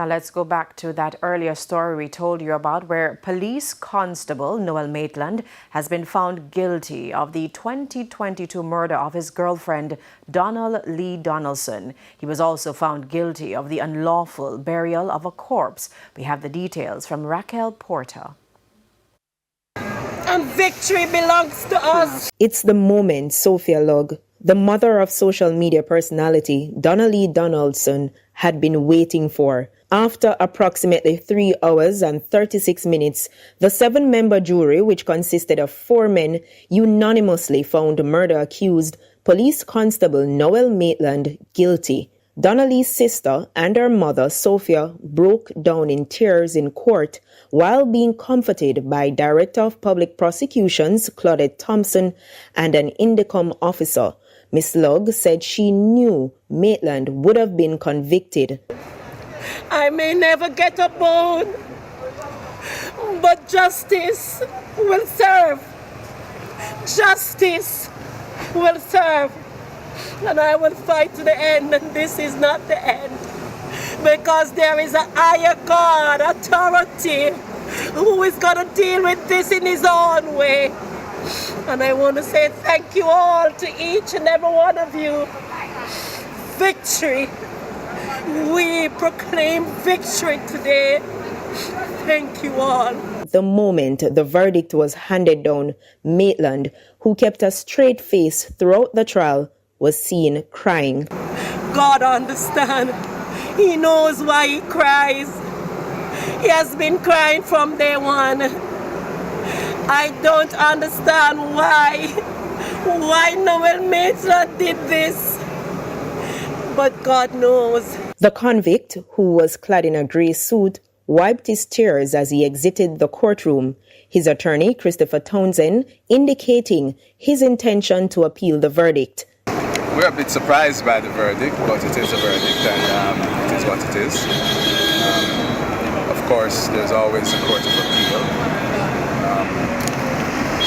Now let's go back to that earlier story we told you about, where police constable Noel Maitland has been found guilty of the 2022 murder of his girlfriend Donna-Lee Donaldson. He was also found guilty of the unlawful burial of a corpse. We have the details from Raquel Porter. And victory belongs to us. It's the moment Sophia Lugg, the mother of social media personality Donna-Lee Donaldson, had been waiting for. After approximately 3 hours and 36 minutes, the 7-member jury, which consisted of 4 men, unanimously found murder-accused Police Constable Noel Maitland guilty. Donna-Lee's sister and her mother, Sophia, broke down in tears in court while being comforted by Director of Public Prosecutions Claudette Thompson and an Indicom officer. Miss Lugg said she knew Maitland would have been convicted. I may never get a bone, but justice will serve. Justice will serve. And I will fight to the end, and this is not the end. Because there is a higher God, authority, who is going to deal with this in his own way. And I want to say thank you all to each and every one of you. Victory. We proclaim victory today. Thank you all. The moment the verdict was handed down, Maitland, who kept a straight face throughout the trial, was seen crying. God understands. He knows why he cries. He has been crying from day one. I don't understand why Noel Maitland did this. But God knows. The convict, who was clad in a grey suit, wiped his tears as he exited the courtroom, his attorney, Christopher Townsend, indicating his intention to appeal the verdict. We're a bit surprised by the verdict, but it is a verdict and it is what it is. Of course, there's always a court of appeal.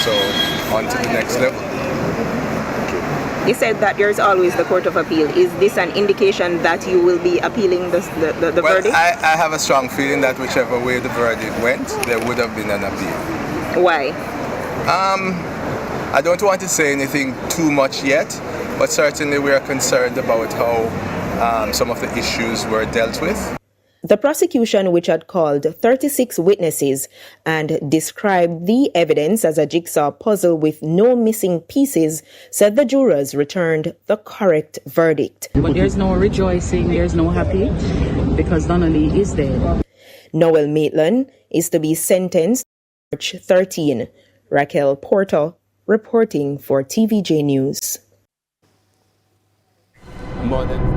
So, on to the next level. He said that there's always the Court of Appeal. Is this an indication that you will be appealing the verdict? I have a strong feeling that whichever way the verdict went, there would have been an appeal. Why? I don't want to say anything too much yet, but certainly we are concerned about how some of the issues were dealt with. The prosecution, which had called 36 witnesses and described the evidence as a jigsaw puzzle with no missing pieces, said the jurors returned the correct verdict. But there's no rejoicing, there's no happy, because Donna-Lee is dead. Noel Maitland is to be sentenced March 13. Raquel Porter reporting for TVJ News. More than